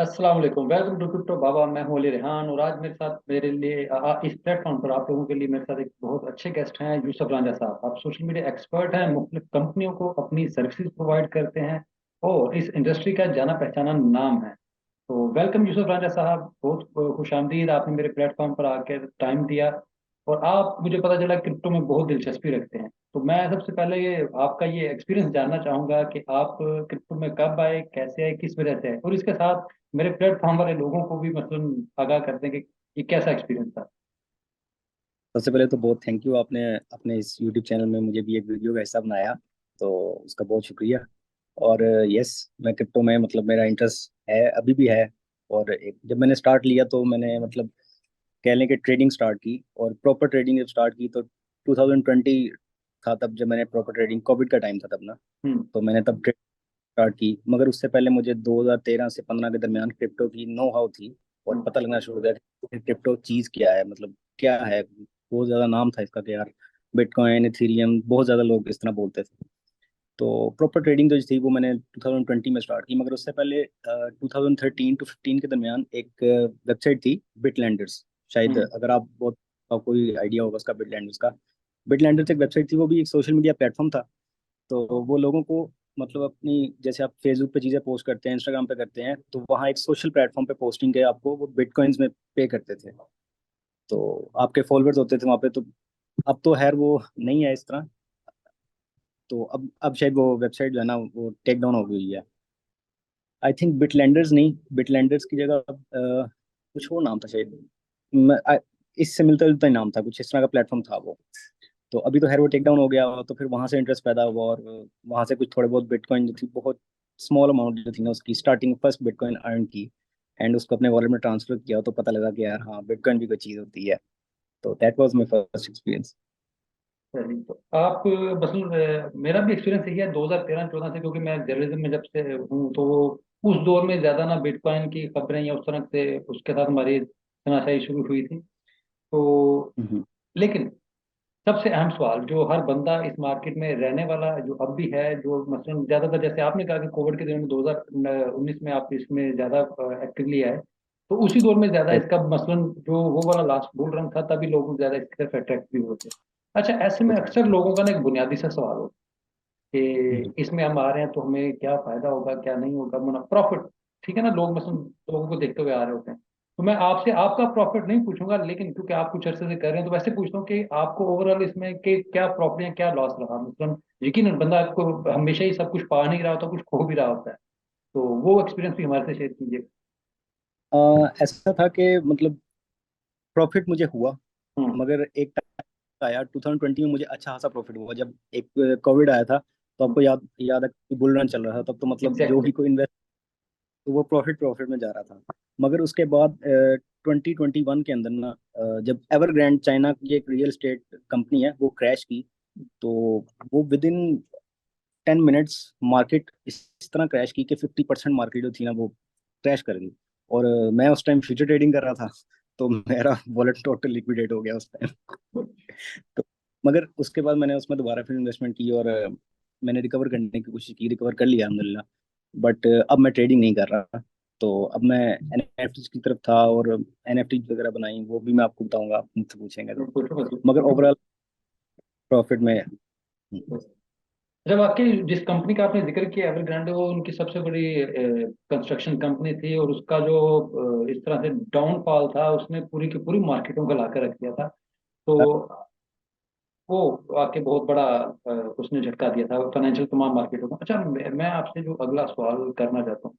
अस्सलाम वालेकुम। Welcome to crypto बाबा। मैं हूं अली रेहान और आज मेरे साथ मेरे लिए इस प्लेटफॉर्म पर आप लोगों के लिए मेरे साथ एक बहुत अच्छे गेस्ट हैं, यूसुफ रांझा साहब। आप सोशल मीडिया एक्सपर्ट हैं, मुख्तलिफ कंपनियों को अपनी सर्विसेज प्रोवाइड करते हैं और इस इंडस्ट्री का जाना पहचाना नाम है। तो वेलकम यूसुफ रांझा साहब, बहुत खुशामदीद। आपने मेरे प्लेटफॉर्म पर आकर टाइम दिया और आप, मुझे पता चला, क्रिप्टो में बहुत दिलचस्पी रखते हैं। तो मैं सबसे पहले ये आपका ये एक्सपीरियंस जानना चाहूंगा कि आप क्रिप्टो में कब आए, कैसे आए, किस वजह से आए, और इसके साथ मेरे प्लेटफॉर्म वाले लोगों को भी मतलब आगाह कर दें कि ये कैसा एक्सपीरियंस था। सबसे पहले तो बहुत थैंक यू, आपने अपने इस यूट्यूब चैनल में मुझे भी एक वीडियो का हिस्सा बनाया, तो उसका बहुत शुक्रिया। और यस, मैं क्रिप्टो में मतलब मेरा इंटरेस्ट है, अभी भी है। और जब मैंने स्टार्ट लिया तो मैंने मतलब कह लें कि ट्रेडिंग स्टार्ट की, और प्रॉपर ट्रेडिंग जब स्टार्ट की तो 2020 था, तब जब मैंने प्रॉपर ट्रेडिंग, कोविड का टाइम था तब ना। हम्म। तो मैंने तब ट्रेड स्टार्ट की, मगर उससे पहले मुझे 2013 से 15 के दरमियान क्रिप्टो की नो हाउ थी, और हम्म। पता लगना शुरू हो गया कि क्रिप्टो चीज़ क्या है, मतलब क्या है। बहुत ज़्यादा नाम था इसका कि यार बिटकॉइन, इथेरियम, बहुत ज़्यादा लोग इस तरह बोलते थे। तो प्रॉपर ट्रेडिंग जो थी वो मैंने 2020 में स्टार्ट की, मगर उससे पहले 2013 टू 15 के दरमियान एक वेबसाइट थी, बिटलैंडर्स। शायद हम्म। अगर आप बहुत, आपको कोई आइडिया होगा उसका, बिटलैंडर्स का। बिटलैंडर्स एक वेबसाइट थी, वो भी एक सोशल मीडिया प्लेटफॉर्म था। तो वो लोगों को मतलब अपनी, जैसे आप फेसबुक पे चीज़ें पोस्ट करते हैं, इंस्टाग्राम पे करते हैं, तो वहाँ एक सोशल प्लेटफॉर्म पे पोस्टिंग के आपको वो बिटकॉइंस में पे करते थे। तो आपके फॉलोअर्स होते थे वहाँ पे। तो अब तो खैर वो नहीं है इस तरह। तो अब शायद वो वेबसाइट जो है ना वो टेक डाउन हो गई है। आई थिंक बिटलैंडर्स नहीं, बिटलैंडर्स की जगह अब कुछ और नाम था शायद। इससे मिलता जुलता ही नाम था, कुछ इस तरह का प्लेटफॉर्म था वो। तो अभी तो खैर वो टेक डाउन हो गया, तो फिर वहां से इंटरेस्ट पैदा हुआ, और वहां से कुछ थोड़े बहुत बिटकॉइन जो थी, बहुत स्मॉल अमाउंट जो थी ना उसकी स्टार्टिंग, फर्स्ट बिटकॉइन अर्न की, एंड उसको अपने वॉलेट में ट्रांसफर किया, तो पता लगा कि यार हाँ, बिटकॉइन भी कोई चीज़ होती है। तो that was my first experience. चलिए, तो आप मतलब मेरा भी एक्सपीरियंस यही है 2013-14 से, क्योंकि मैं जर्नलिज्म में जब से हूँ तो उस दौर में ज्यादा ना बिटकॉइन की खबरें या उस तरह से उसके साथ हमारी तनाशाई शुरू हुई थी। तो हम्म। लेकिन सबसे अहम सवाल जो हर बंदा इस मार्केट में रहने वाला जो अब भी है, जो मसलन ज्यादातर, जैसे आपने कहा कि कोविड के दिनों में 2019 में आप इसमें ज्यादा एक्टिवली आए, तो उसी दौर में ज्यादा इसका मसलन जो वो वाला लास्ट बुल रन था, तभी लोग ज्यादा इसकी तरफ अट्रैक्ट भी होते। अच्छा, ऐसे में अक्सर लोगों का ना एक बुनियादी सा सवाल हो कि इसमें हम आ रहे हैं तो हमें क्या फायदा होगा, क्या नहीं होगा, मुना प्रॉफिट। ठीक है ना, लोग मसलन लोगों को देखते हुए आ रहे होते हैं। तो मैं आपसे आपका प्रॉफिट नहीं पूछूंगा, लेकिन क्योंकि आप कुछ अरसे से कर रहे हैं तो वैसे पूछता हूँ कि आपको ओवरऑल इसमें के क्या प्रॉफिट या क्या लॉस रहा, मतलब यकीन बंदा आपको हमेशा ही सब कुछ पा नहीं रहा होता, कुछ खो भी रहा होता है। तो वो एक्सपीरियंस भी हमारे से शेयर कीजिए। ऐसा था कि मतलब प्रॉफिट मुझे हुआ, हम्म। मगर एक टाइम आया 2020 में, मुझे अच्छा खासा प्रॉफिट हुआ जब एक कोविड आया था। तो आपको याद याद है कि बुल रन चल रहा था तब, तो मतलब जो एग्जैक्टली। भी कोई इन्वेस्ट, तो वो प्रॉफिट प्रॉफिट में जा रहा था। मगर उसके बाद 2021 के अंदर ना, जब एवरग्रैंड, चाइना की एक रियल एस्टेट कंपनी है, वो क्रैश की। तो वो विद इन 10 मिनट्स मार्केट इस तरह क्रैश की कि 50% मार्केट जो थी ना वो क्रैश कर गई। और मैं उस टाइम फ्यूचर ट्रेडिंग कर रहा था, तो मेरा वॉलेट टोटल लिक्विडेट हो गया उस टाइम। तो मगर उसके बाद मैंने उसमें दोबारा फिर इन्वेस्टमेंट की, और मैंने रिकवर करने की कोशिश की, रिकवर कर लिया अल्हम्दुलिल्लाह। बट अब मैं ट्रेडिंग नहीं कर रहा। तो अब मैं एनएफटी की तरफ था, और एनएफटी वगैरह बनाई, वो भी मैं आपको बताऊंगा, आप मुझसे पूछेंगे तो। पूछो बस। मगर ओवरऑल प्रॉफिट में। जब आपकी जिस कंपनी का आपने जिक्र किया एवरग्रांडे, वो उनकी सबसे बड़ी कंस्ट्रक्शन कंपनी थी, और उसका जो इस तरह से डाउनफॉल था, उसने पूरी की पूरी मार्केटों को लाकर रख दिया था। तो वो वाकई बहुत बड़ा उसने झटका दिया था फाइनेंशियल तमाम मार्केटों को। अच्छा, मैं आपसे जो अगला सवाल करना चाहता हूँ,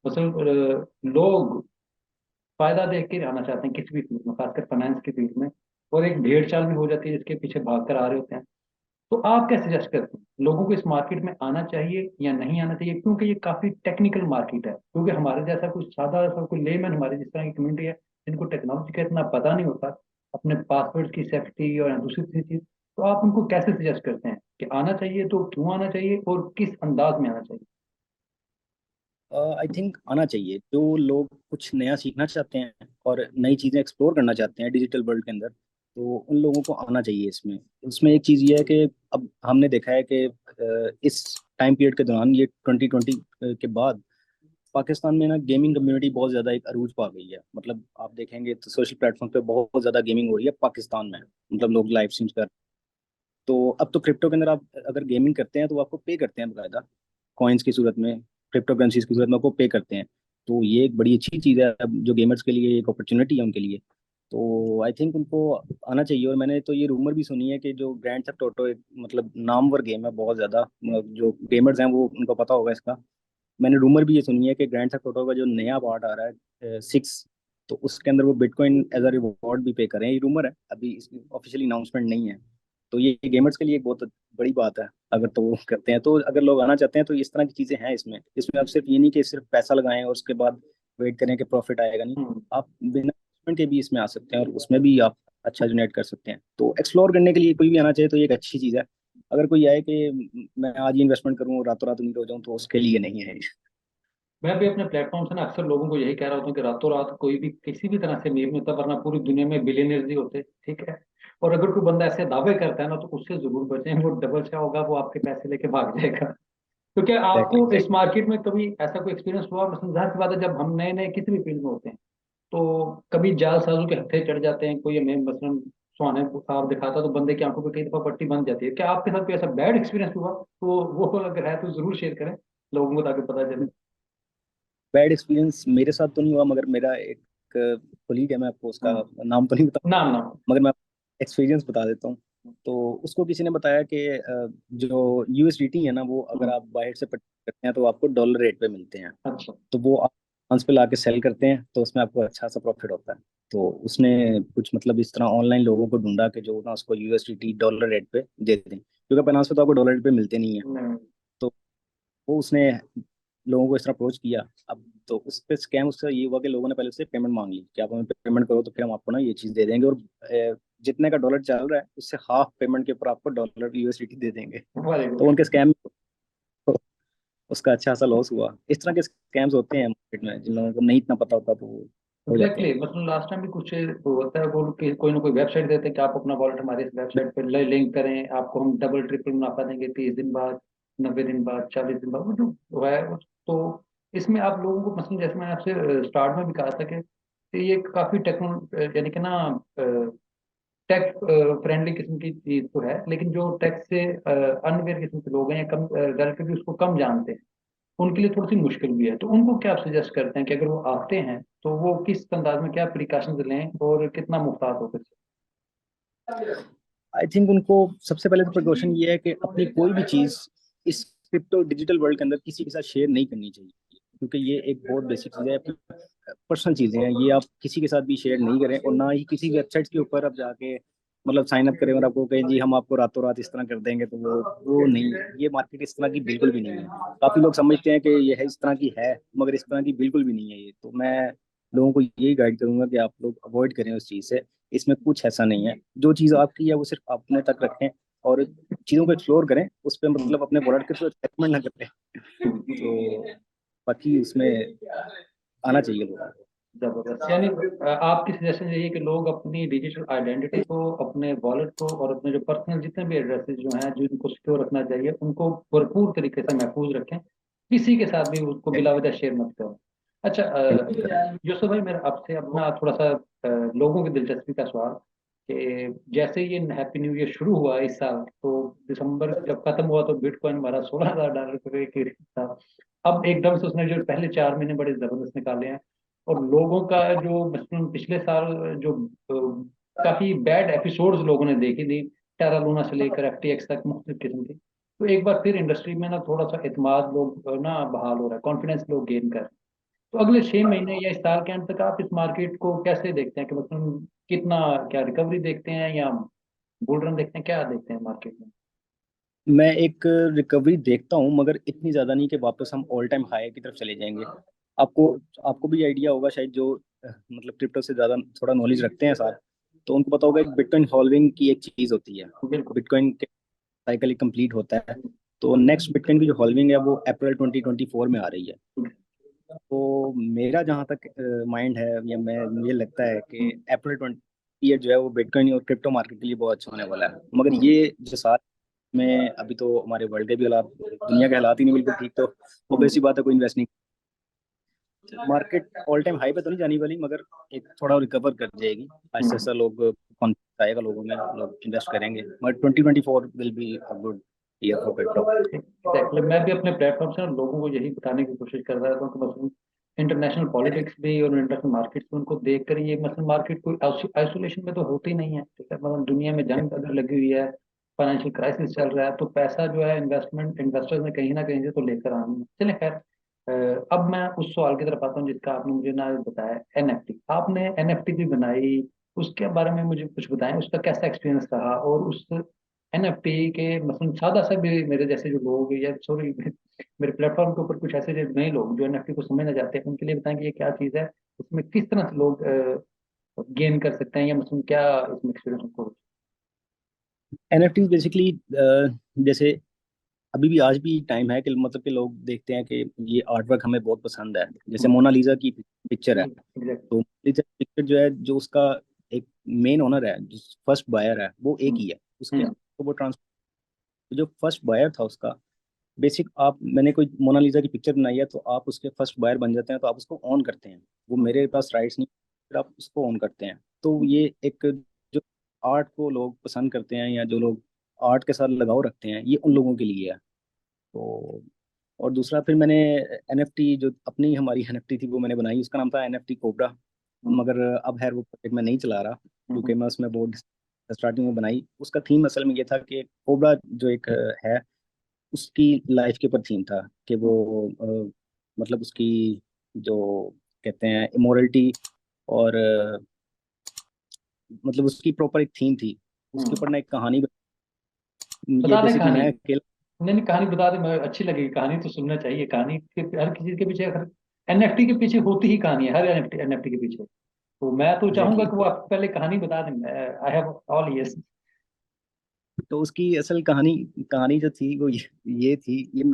मतलब लोग फायदा देख के आना चाहते हैं किसी भी फील्ड में, खासकर फाइनेंस की फील्ड में, और एक भेड़ चाल भी हो जाती है जिसके पीछे भाग कर आ रहे होते हैं। तो आप क्या सजेस्ट करते हैं, लोगों को इस मार्केट में आना चाहिए या नहीं आना चाहिए, क्योंकि ये काफी टेक्निकल मार्केट है, क्योंकि हमारे जैसा कुछ सादा सा कोई लेमैन, हमारी जिस तरह की कम्युनिटी है, जिनको टेक्नोलॉजी का इतना पता नहीं होता, अपने पासवर्ड की सेफ्टी और दूसरी तीसरी चीज, तो आप उनको कैसे सजेस्ट करते हैं कि आना चाहिए, तो क्यों आना चाहिए और किस अंदाज में आना चाहिए। आई थिंक आना चाहिए, जो लोग कुछ नया सीखना चाहते हैं और नई चीज़ें एक्सप्लोर करना चाहते हैं डिजिटल वर्ल्ड के अंदर, तो उन लोगों को आना चाहिए इसमें। उसमें एक चीज़ ये है कि अब हमने देखा है कि इस टाइम पीरियड के दौरान, ये 2020 के बाद पाकिस्तान में ना गेमिंग कम्युनिटी बहुत ज्यादा एक अरूज पा गई है। मतलब आप देखेंगे तो सोशल प्लेटफॉर्म पे बहुत ज्यादा गेमिंग हो रही है पाकिस्तान में। मतलब लोग लाइव स्ट्रीम्स कर, तो अब तो क्रिप्टो के अंदर आप अगर गेमिंग करते हैं तो वो आपको पे करते हैं बकायदा, कॉइन्स की सूरत में, क्रिप्टो करेंसीज की सूरत में आपको पे करते हैं। तो ये एक बड़ी अच्छी चीज़ है अब जो गेमर्स के लिए एक अपॉर्चुनिटी है उनके लिए। तो आई थिंक उनको आना चाहिए। और मैंने तो ये रूमर भी सुनी है कि जो ग्रैंड थेफ्ट ऑटो एक मतलब नामवर गेम है बहुत ज़्यादा, मतलब जो गेमर्स हैं वो उनको पता होगा इसका। मैंने रूमर भी ये सुनी है कि ग्रैंड थेफ्ट ऑटो का जो नया पार्ट आ रहा है 6, तो उसके अंदर वो बिटकॉइन एज अ रिवॉर्ड भी पे करें। ये रूमर है, अभी इसकी ऑफिशियली अनाउंसमेंट नहीं है। तो ये गेमर्स के लिए एक बहुत बड़ी बात है अगर तो वो करते हैं। तो अगर लोग आना चाहते हैं तो इस तरह की चीजें हैं इसमें। इसमें आप सिर्फ ये नहीं कि सिर्फ पैसा लगाएं और उसके बाद वेट करें कि प्रॉफिट आएगा, नहीं। हम्म। आप बिना इन्वेस्टमेंट के भी इसमें आ सकते हैं और उसमें भी आप अच्छा जनरेट कर सकते हैं। तो एक्सप्लोर करने के लिए कोई भी आना चाहिए तो ये एक अच्छी चीज है। अगर कोई आए कि मैं आज ही इन्वेस्टमेंट करूँ और रातों रात अमीर हो जाऊँ, तो उसके लिए नहीं है। मैं भी अपने प्लेटफॉर्म से ना अक्सर लोगों को यही कह रहा होता हूँ कि रातों रात कोई भी किसी भी तरह से अमीर नहीं होता, वरना पूरी दुनिया में बिलियनर्स ही होते, ठीक है। और अगर कोई बंदा ऐसे दावे करता है ना, तो उससे जरूर बचें। वो डबल क्या होगा, वो आपके पैसे लेके भाग जाएगा। तो क्या एग्जैक्टली। आपको इस मार्केट में कभी ऐसा कोई एक्सपीरियंस हुआ? मतलब जाहिर सी बात है, जब हम नए नए किसी भी फील्ड में होते हैं तो कभी जालसाजों के हत्थे चढ़ जाते हैं। कोई हमें मसलन सुहाने ख्वाब दिखाता है तो बंदे की आंखों पे कई दफा पट्टी बन जाती है। क्या आपके साथ कोई ऐसा बैड एक्सपीरियंस हुआ? तो वो अगर है तो जरूर शेयर करें लोगों को, ताकि पता चले। बैड एक्सपीरियंस मेरे साथ तो नहीं हुआ, मगर मेरा एक कोलीग है, मैं आपको उसका हम्म। नाम तो नहीं बता, नाम नाम। मगर मैं एक्सपीरियंस बता देता हूँ। तो उसको किसी ने बताया कि जो यूएसडीटी है ना, वो अगर हम्म। आप बाहर से परचेज करते हैं तो आपको डॉलर रेट पे मिलते हैं। अच्छा। तो वो आप फ्रांस पे लाके सेल करते हैं तो उसमें आपको अच्छा सा प्रॉफिट होता है। तो उसने कुछ मतलब इस तरह ऑनलाइन लोगों को ढूंढा कि जो ना उसको यूएसडीटी डॉलर रेट पे दे दें, क्योंकि फाइनेंस पे तो आपको डॉलर रेट पे मिलते नहीं है। नहीं। तो वो उसने लोगों को इस तरह अप्रोच किया। अब तो उस पे स्कैम उससे ये हुआ कि लोगों ने पहले उससे पेमेंट मांग ली कि आप हमें पेमेंट करो तो फिर हम आपको ना ये चीज़ दे देंगे, और जितने का डॉलर चल रहा है उससे हाफ पेमेंट के ऊपर आपको डॉलर यूएसडीटी दे देंगे। वेरी तो गुड। उनके स्कैम, उसका अच्छा सा लॉस हुआ। इस तरह के स्कैम्स होते हैं मार्केट में, जिन लोगों को नहीं इतना पता होता तो वो हो जाते एग्जैक्टली, हैं। मतलब लास्ट टाइम भी कुछ होता है, वो कोई ना कोई वेबसाइट देते हैं कि आप अपना वॉलेट हमारे इस वेबसाइट पे लिंक करें, आपको हम डबल ट्रिपल मुनाफा देंगे 30 दिन बाद, 90 दिन बाद, 40 दिन बाद, वो जो है तो इसमें आप लोगों को, मतलब जैसे मैंने आपसे स्टार्ट में भी कहा था कि ये काफी टेक्नो यानी कि ना टेक फ्रेंडली किस्म की चीज तो है, लेकिन जो टेक से अनअवेयर किस्म के लोग हैं या कम रिलेटिवली उसको कम जानते हैं, उनके लिए थोड़ी सी मुश्किल भी है। तो उनको क्या आप सजेस्ट करते हैं कि अगर वो आते हैं तो वो किस अंदाज में क्या प्रिकॉशंस लें और कितना मुहतात हो सकते आई थिंक उनको सबसे पहले तो प्रिकॉशन ये है कि अपनी कोई भी चीज़ इस क्रिप्टो डिजिटल वर्ल्ड के अंदर किसी के साथ शेयर नहीं करनी चाहिए, क्योंकि ये एक बहुत बेसिक चीज़ है। पर्सनल चीज़ें हैं, ये आप किसी के साथ भी शेयर नहीं करें, और ना ही किसी वेबसाइट के ऊपर आप जाके मतलब साइन अप करें और आपको कहें जी हम आपको रातों रात इस तरह कर देंगे, तो वो नहीं है। ये मार्केट इस तरह की बिल्कुल भी नहीं है। काफी लोग समझते हैं कि ये है इस तरह की है, मगर इस तरह की बिल्कुल भी नहीं है ये। तो मैं लोगों को यही गाइड करूंगा कि आप लोग अवॉइड करें उस चीज़ से। इसमें कुछ ऐसा नहीं है। जो चीज़ आपकी है वो सिर्फ अपने तक रखें और चीज़ों को एक्सप्लोर करें, उस पर हैं? मतलब अपने प्रोडक्ट के थ्रू एक्सपेरिमेंट ना करें। तो बाकी उसमें आना चाहिए लोगों को। जबरदस्त। यानी आपकी सजेशन यही है कि लोग अपनी डिजिटल आइडेंटिटी को, अपने वॉलेट को और अपने जो पर्सनल जितने भी एड्रेसेस जो हैं जिनको सिक्योर रखना चाहिए, उनको भरपूर तरीके से महफूज रखें, किसी के साथ भी उसको बिला वजह शेयर मत करें। अच्छा यूसुफ भाई, मेरा आपसे अपना थोड़ा सा लोगों की दिलचस्पी का सवाल कि जैसे ये हैप्पी न्यू ईयर शुरू हुआ इस साल, तो दिसंबर जब खत्म हुआ तो बिटकॉइन हमारा $16,000 पे था। अब एकदम से उसने जो पहले 4 महीने बड़े जबरदस्त निकाले हैं, और लोगों का जो मसलन पिछले साल जो काफी बैड एपिसोड्स लोगों ने देखी थी, टेरा लूना से लेकर एफटीएक्स तक मुख्तलिफ किस्म की, तो एक बार फिर इंडस्ट्री में ना थोड़ा सा एतमाद लोग ना बहाल हो रहा है, कॉन्फिडेंस लोग गेन कर रहे हैं। तो अगले 6 महीने या इस साल के अंत तक आप इस मार्केट को कैसे देखते हैं? कि मतलब कितना, क्या रिकवरी देखते हैं या बुल रन देखते हैं, क्या देखते हैं मार्केट में? मैं एक रिकवरी देखता हूँ, मगर इतनी ज्यादा नहीं कि वापस हम ऑल टाइम हाई की तरफ चले जाएंगे। आपको आपको भी आइडिया होगा शायद, जो मतलब क्रिप्टो से ज्यादा थोड़ा नॉलेज रखते हैं साथ, तो उनको पता होगा एक बिटकॉइन हॉल्विंग की एक चीज होती है। बिल्कुल। बिटकॉइन के साइकिल कंप्लीट होता है, तो नेक्स्ट बिटकॉइन की जो हॉल्विंग है वो अप्रैल 2024 में आ रही है। तो मेरा जहाँ तक माइंड है, या मैं मुझे लगता है कि अप्रैल 20 ईयर जो है वो बिटकॉइन और क्रिप्टो मार्केट के लिए बहुत अच्छा होने वाला है। मगर ये जो साल में अभी तो हमारे वर्ल्ड के भी हालात, दुनिया के हालात ही नहीं बिल्कुल ठीक, तो ऑब्वियस सी बात है कोई इन्वेस्ट नहीं। मार्केट ऑल टाइम हाई पे तो नहीं जाने वाली, मगर एक थोड़ा रिकवर कर जाएगी ऐसा हम्म। ऐसा। लोग कॉन्फिडेंस आएगा लोगों में, लोग इन्वेस्ट करेंगे, मगर 2024 will be a good year for petrol. Exactly, मैं भी अपने प्लेटफॉर्म से ना लोगों को यही बताने की कोशिश कर रहा था कि मसलन इंटरनेशनल पॉलिटिक्स भी और इंटरनेशनल मार्केट्स में उनको देख कर, ये मसलन मार्केट कोई आइसोलेशन में तो होती नहीं है, ठीक है, मतलब दुनिया में जंग अगर लगी हुई है, फाइनेंशियल क्राइसिस चल रहा है, तो पैसा जो है इन्वेस्टर्स ने कहीं ना कहीं से तो लेकर आना है। चलिए खैर, अब मैं उस सवाल की तरफ आता हूँ जिसका आपने मुझे ना बताया, एनएफटी। आपने एनएफटी भी बनाई, उसके बारे में मुझे कुछ बताएं, उसका कैसा एक्सपीरियंस रहा, और उस एनएफटी के मतलब सादा सा भी मेरे जैसे जो लोग, या सॉरी मेरे प्लेटफॉर्म के ऊपर कुछ ऐसे जो नए लोग जो एनएफटी को समझना चाहते हैं, उनके लिए बताएं कि ये क्या चीज़ है, इसमें किस तरह से लोग गेन कर सकते हैं, या मतलब क्या इसमें एक्सपीरियंस उनको। एनएफटी बेसिकली जैसे अभी भी आज भी टाइम है कि मतलब कि लोग देखते हैं कि ये आर्ट वर्क हमें बहुत पसंद है। जैसे मोनालिसा की पिक्चर है, एग्जैक्ट। तो मोनालिसा पिक्चर जो है, जो उसका एक मेन ओनर है, जो फर्स्ट बायर है, वो एक ही है उसके। हम्म। तो वो ट्रांसफर, जो फर्स्ट बायर था उसका, बेसिक आप, मैंने कोई मोनालिसा की पिक्चर बनाई है तो आप उसके फर्स्ट बायर बन जाते हैं, तो आप उसको ऑन करते हैं। वो मेरे पास राइट्स नहीं, फिर आप उसको ऑन करते हैं। तो ये एक, जो आर्ट को लोग पसंद करते हैं या जो लोग आर्ट के साथ लगाव रखते हैं, ये उन लोगों के लिए है। तो और दूसरा फिर मैंने एनएफटी, जो अपनी हमारी एनएफटी थी वो मैंने बनाई, उसका नाम था एनएफटी कोबरा। हम्म। मगर अब खैर वो प्रोजेक्ट मैं नहीं चला रहा, हम्म। क्योंकि मैं उसमें बहुत स्टार्टिंग में बनाई। उसका थीम असल में ये था कि कोबरा जो एक है, उसकी लाइफ के ऊपर थीम था कि वो मतलब उसकी जो कहते हैं इमोरलिटी, और मतलब उसकी प्रॉपर एक थीम थी। उसके हम्म। ऊपर ना एक कहानी ये बता दें बेसिक कहानी। मैं अकेला। नहीं नहीं, कहानी बता दें, मैं अच्छी लगेगी, कहानी तो सुनना चाहिए, कहानी के हर किसी के पीछे, हर एनएफटी के पीछे होती ही कहानी है, हर एनएफटी एनएफटी के पीछे। तो मैं तो चाहूंगा एग्जैक्टली, कि वो आप पहले कहानी बता दें, आई हैव ऑल यस। तो उसकी असल कहानी कहानी जो थी वो ये थी। ये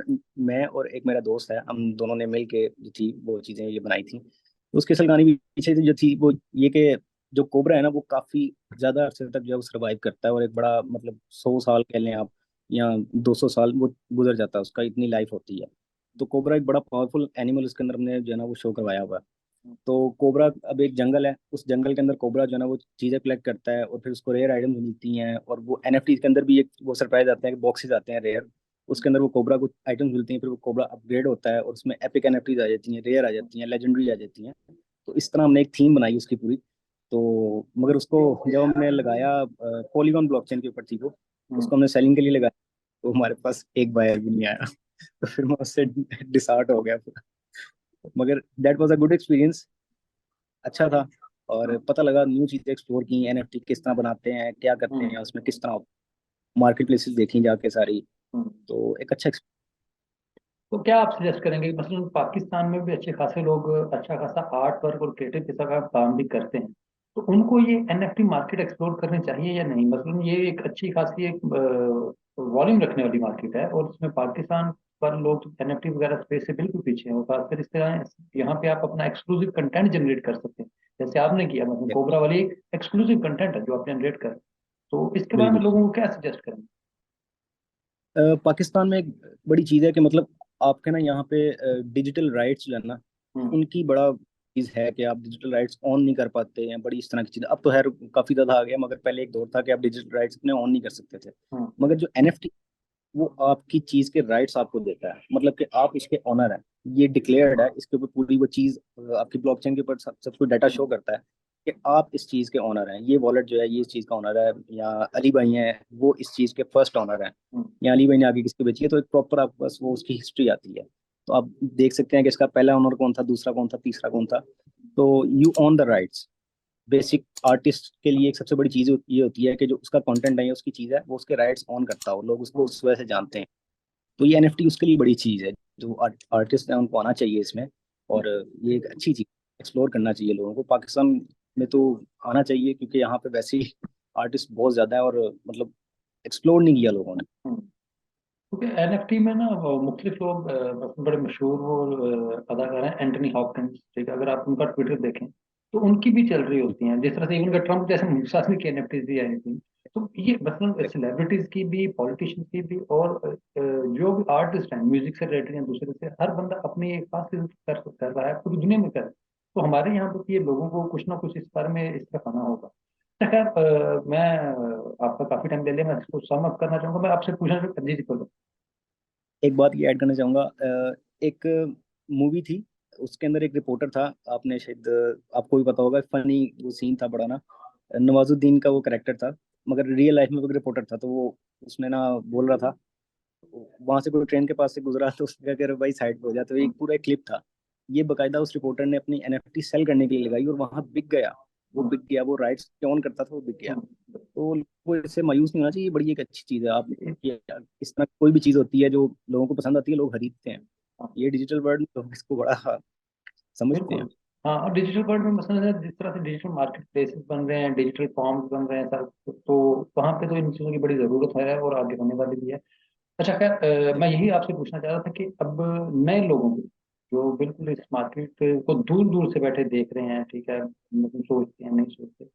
मैं और एक मेरा दोस्त है, हम दोनों ने मिल के जो थी वो चीजें ये बनाई थी। तो उसकी असल कहानी पीछे जो थी वो ये कि जो कोबरा है ना, वो काफी ज्यादा अरसे तक जो है वो सर्वाइव करता है, और एक बड़ा मतलब 100 साल कह लें आप, या 200 साल वो गुजर जाता है, उसका इतनी लाइफ होती है। तो कोबरा एक बड़ा पावरफुल एनिमल उसके अंदर हमने जो है ना वो शो करवाया हुआ है। तो कोबरा, अब एक जंगल है, उस जंगल के अंदर कोबरा जो है ना वो चीजें कलेक्ट करता है, और फिर उसको रेयर आइटम्स मिलती हैं। और वो एनएफटी के अंदर भी एक वो सरप्राइज आते हैं कि बॉक्सेस आते हैं रेयर, उसके अंदर वो कोबरा कुछ आइटम्स मिलती हैं। फिर वो कोबरा अपग्रेड होता है, और उसमें एपिक एनएफटीज आ जाती हैं, रेयर आ जाती हैं, लेजेंडरी आ जाती हैं। तो इस तरह हमने एक थीम बनाई उसकी पूरी। तो मगर उसको जब हमने लगाया, पॉलीगॉन ब्लॉकचेन के ऊपर थी वो, हम्म। उसको हमने सेलिंग के लिए लगाया, तो हमारे पास एक बायर भी नहीं आया। तो फिर मैं उससे डिसहार्ट हो गया पूरा। मगर that was a good experience, अच्छा था। और पता लगा, न्यू चीजें एक्सप्लोर की, एनएफटी किस तरह बनाते हैं, क्या करते हम्म। हैं उसमें, किस तरह मार्केट प्लेसेस देखी जाके सारी। हम्म। तो एक अच्छा तो क्या आप सजेस्ट करेंगे कि मसलन पाकिस्तान में भी अच्छे खासे लोग अच्छा खासा आर्ट वर्क और क्रिएटिव किस्म का काम भी करते हैं, तो उनको ये एनएफटी मार्केट एक्सप्लोर करनी चाहिए या नहीं? मसलन ये एक अच्छी खासी एक वॉल्यूम रखने वाली मार्केट है, और इसमें पाकिस्तान पर लोग एनएफटी वगैरह स्पेस से बिल्कुल पीछे हैं, और खासकर इस तरह यहाँ पे आप अपना एक्सक्लूसिव कंटेंट जनरेट कर सकते हैं, जैसे आपने किया, मतलब कोबरा वाली एक एक्सक्लूसिव कंटेंट है जो आप जनरेट कर। तो इसके बारे में बिल्कुल। लोगों को क्या सजेस्ट करेंगे? पाकिस्तान में एक बड़ी चीज़ है कि मतलब आपके ना यहाँ पे डिजिटल राइट्स जो है ना, हम्म। उनकी बड़ा चीज़ है कि आप डिजिटल राइट्स ऑन नहीं कर पाते हैं, बड़ी इस तरह की चीज़। अब तो खैर काफ़ी ज़्यादा आ गया, मगर पहले एक दौर था कि आप डिजिटल राइट्स अपने ऑन नहीं कर सकते थे। हम्म। मगर जो एनएफटी, वो आपकी चीज़ के राइट्स आपको देता है, मतलब कि आप इसके ऑनर हैं, ये डिक्लेयर्ड है, इसके ऊपर पूरी वो चीज़ आपकी ब्लॉकचेन के ऊपर सब कुछ डाटा शो करता है कि आप इस चीज़ के ऑनर हैं। ये वॉलेट जो है ये इस चीज़ का ऑनर है, या अली भाई हैं वो इस चीज़ के फर्स्ट ऑनर हैं, हम्म। या अली भाई ने आगे किसको बेची है। तो एक प्रॉपर आपके पास वो उसकी हिस्ट्री आती है। तो आप देख सकते हैं कि इसका पहला ऑनर कौन था, दूसरा कौन था, तीसरा कौन था। तो you on the rights. Basic artist के लिए एक सबसे बड़ी चीज ये होती है कि जो उसका कंटेंट है, उसकी चीज है, वो उसके राइट्स ऑन करता हो, लोग उसको हम्म। उस वजह से जानते हैं। तो ये एनएफटी उसके लिए बड़ी चीज है। जो आर्टिस्ट है उनको आना चाहिए इसमें, और ये एक अच्छी चीज, एक्सप्लोर करना चाहिए लोगों को। पाकिस्तान में तो आना चाहिए, क्योंकि यहाँ पे वैसे ही आर्टिस्ट बहुत ज्यादा है, और मतलब एक्सप्लोर नहीं किया लोगों ने। हम्म। क्योंकि एनएफटी में ना वो मुख्तलिफ लोग, बड़े मशहूर वो अदाकार हैं, एंटनी हॉपकिंस, ठीक है, अगर आप उनका ट्विटर देखें तो उनकी भी चल रही होती हैं, जिस तरह से इवन का ट्रम्प जैसे मुशासनी की एनएफटी भी आई थी। तो ये मतलब सेलिब्रिटीज की भी, पॉलिटिशियंस की भी, और जो भी आर्टिस्ट हैं म्यूजिक से रिलेटेड या दूसरे से, हर बंदा अपनी एक खास चीज कर रहा है, पूरी दुनिया में कर रहा है। तो हमारे यहाँ पर ये लोगों को कुछ ना कुछ इस बारे में इस तरफ आना होगा। अच्छा, खैर, मैं आपका काफी टाइम ले लिया, मैं इसको सम अप करना चाहूंगा। मैं आपसे पूछना चाहूँगा, जी जी बोलो। एक बात ये ऐड करना चाहूंगा, एक मूवी थी, उसके अंदर एक रिपोर्टर था। आपने शायद आपको भी पता होगा, फनी वो सीन था बड़ा ना। नवाजुद्दीन का वो करेक्टर था, मगर रियल लाइफ में वो रिपोर्टर था। तो वो उसने ना बोल रहा था, वहां से कोई ट्रेन के पास से गुजरा तो उसने कहा कि अरे भाई साइड पे हो जा। तो एक पूरा क्लिप था। ये बकायदा उस रिपोर्टर ने अपनी एनएफटी सेल करने के लिए लगाई और वहां बिक गया। वो बिक गया, वो राइट्स ऑन करता था, वो बिक गया। तो वो इससे मायूस नहीं होना चाहिए, ये बड़ी एक अच्छी चीज है। आप इस तरह कोई भी चीज होती है जो लोगों को पसंद आती है, लोग खरीदते हैं। ये डिजिटल वर्ल्ड में लोग इसको बड़ा समझते हैं। बिल्कुल। हाँ, और डिजिटल वर्ल्ड में मसलन है, जिस तरह से डिजिटल मार्केट प्लेसेस बन रहे हैं, डिजिटल फॉर्म्स बन रहे हैं सर, तो वहाँ पे तो इन चीज़ों की बड़ी ज़रूरत है और आगे होने वाली भी है। अच्छा, खैर, मैं यही आपसे पूछना चाह रहा था कि अब नए लोगों को, जो बिल्कुल इस मार्केट को दूर दूर से बैठे देख रहे हैं, ठीक है, मतलब सोचते हैं नहीं सोचते,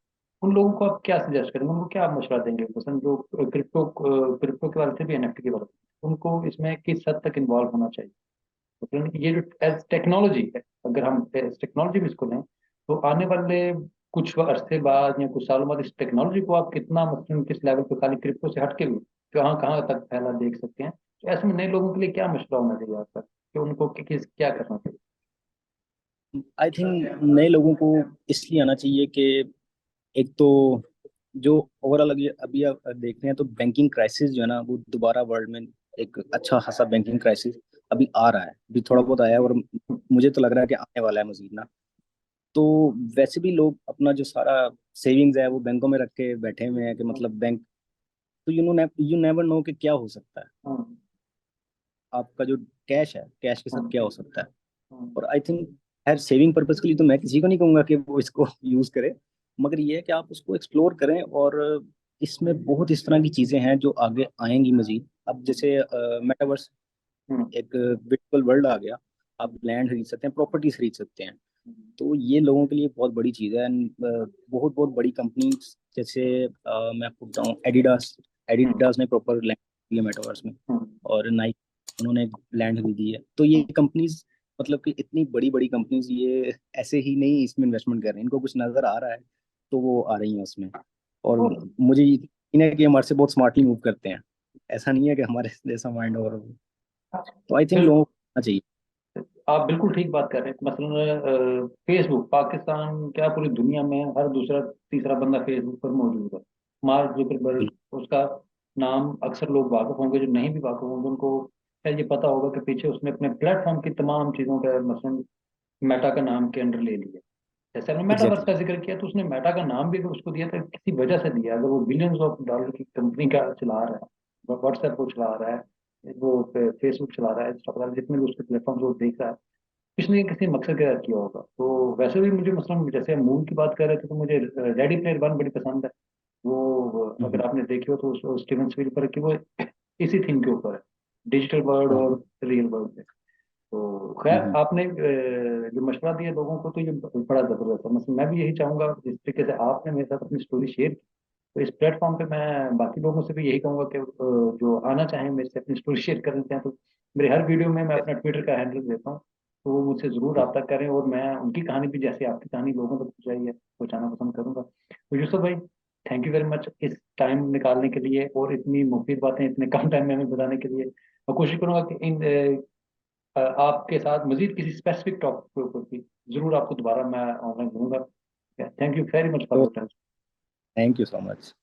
उन लोगों को आप क्या सजेस्ट करेंगे, उनको क्या आप मशवरा देंगे, मसलन जो क्रिप्टो क्रिप्टो के बारे से भी, एनएफटी के बारे में, उनको इसमें किस हद तक इन्वॉल्व होना चाहिए? मतलब ये जो एज टेक्नोलॉजी है, अगर हम एज टेक्नोलॉजी भी इसको लें, तो आने वाले कुछ अरसे बाद या कुछ सालों बाद इस टेक्नोलॉजी को आप कितना, मतलब किस लेवल पे, खाली क्रिप्टो से हटके भी कहाँ कहाँ तक फैला देख सकते हैं? तो ऐसे में नए लोगों के लिए क्या मशवरा होना चाहिए आपका, कि उनको क्या करना चाहिए? आई थिंक नए लोगों को इसलिए आना चाहिए कि एक तो जो ओवरऑल अभी अभी आप देख रहे हैं, तो बैंकिंग क्राइसिस जो है ना, वो दोबारा वर्ल्ड में एक अच्छा खासा बैंकिंग क्राइसिस अभी आ रहा है। अभी थोड़ा बहुत आया है और मुझे तो लग रहा है कि आने वाला है मजीद ना। तो वैसे भी लोग अपना जो सारा सेविंग्स है वो बैंकों में रख के बैठे हुए हैं कि मतलब बैंक, तो यू नेवर नो कि क्या हो सकता है। हाँ, आपका जो कैश है, कैश के साथ हाँ, क्या हो सकता है। हाँ, और I think her saving purpose के लिए तो मैं किसी को नहीं कहूंगा कि वो इसको यूज करे, मगर ये है कि आप उसको एक्सप्लोर करें। और इसमें बहुत इस तरह की चीजें हैं जो आगे आएंगी मजीद। अब जैसे मेटावर्स, हाँ, एक वर्चुअल वर्ल्ड आ गया। आप लैंड खरीद सकते हैं, प्रॉपर्टीज खरीद सकते हैं। तो ये लोगों के लिए बहुत बड़ी चीज़ है। And, बहुत बहुत बड़ी कंपनीज जैसे मैं आपको बताऊं, एडिडास, हाँ, एडिडास ने प्रॉपर लैंड लिया मेटावर्स में। हाँ, और नाइक, उन्होंने लैंड खरीदी है। तो ये कंपनीज, मतलब कि इतनी बड़ी बड़ी कंपनीज ये ऐसे ही नहीं इसमें इन्वेस्टमेंट कर रही हैं, इनको कुछ नजर आ रहा है तो वो आ रही हैं उसमें। और और मुझे यकीन है कि हमारे से बहुत स्मार्टली मूव करते हैं। ऐसा नहीं है कि हमारे जैसा माइंड और तो आई थिंक लोगों को करना चाहिए। आप बिल्कुल ठीक बात कर रहे हैं। मसलन फेसबुक, पाकिस्तान क्या, पूरी दुनिया में हर दूसरा तीसरा बंदा फेसबुक पर मौजूद है। मार्क जुकरबर्ग, बिल्कुल उसका नाम अक्सर लोग वाकिफ होंगे, जो नहीं भी वाकिफ होंगे उनको शायद ये पता होगा कि पीछे उसने अपने प्लेटफॉर्म की तमाम चीज़ों का, मसलन मेटा का नाम के अंडर ले लिया। जैसे आपने मेटावर्स एग्जैक्टली। का जिक्र किया, तो उसने मेटा का नाम भी अगर उसको दिया तो किसी वजह से दिया। अगर वो बिलियंस ऑफ डॉलर की कंपनी का चला रहा है, व्हाट्सएप को चला रहा है, वो फेसबुक चला रहा है, इंस्टा चला रहा है, जितने भी उसके प्लेटफॉर्म वो देख रहा है, किसी न किसी मकसद के साथ किया होगा। तो वैसे भी मुझे, मसलन जैसे हम मूवी की बात कर रहे थे, तो मुझे रेडी प्लेयर वन बड़ी पसंद है। वो अगर हम्म, आपने देखी हो तो स्टीवन स्पीलबर्ग की, वो इसी थीम के ऊपर है, डिजिटल वर्ल्ड हाँ, और रियल वर्ल्ड। तो खैर, हम्म, आपने जो मशवरा दिया लोगों को, तो ये बड़ा जबरदस्त है। मतलब मैं भी यही चाहूंगा, जिस तरीके से आपने मेरे साथ अपनी स्टोरी शेयर की, तो इस प्लेटफॉर्म पे मैं बाकी लोगों से भी यही कहूंगा कि जो आना चाहें मेरे से अपनी स्टोरी शेयर करना चाहें, तो मेरे हर वीडियो में मैं अपना ट्विटर का हैंडल देता हूँ, तो वो मुझसे जरूर रब्ता करें, और मैं उनकी कहानी भी, जैसे आपकी कहानी लोगों तक पहुंचाई है, पहुंचाना पसंद करूंगा। तो यूसुफ भाई, थैंक यू वेरी मच इस टाइम निकालने के लिए, और इतनी मुफीद बातें इतने कम टाइम में हमें बताने के लिए। मैं कोशिश करूंगा कि इन आपके साथ मजीद किसी स्पेसिफिक टॉपिक के ऊपर भी जरूर आपको दोबारा मैं ऑनलाइन दूंगा। Thank you very much for to your time. Thank you so much.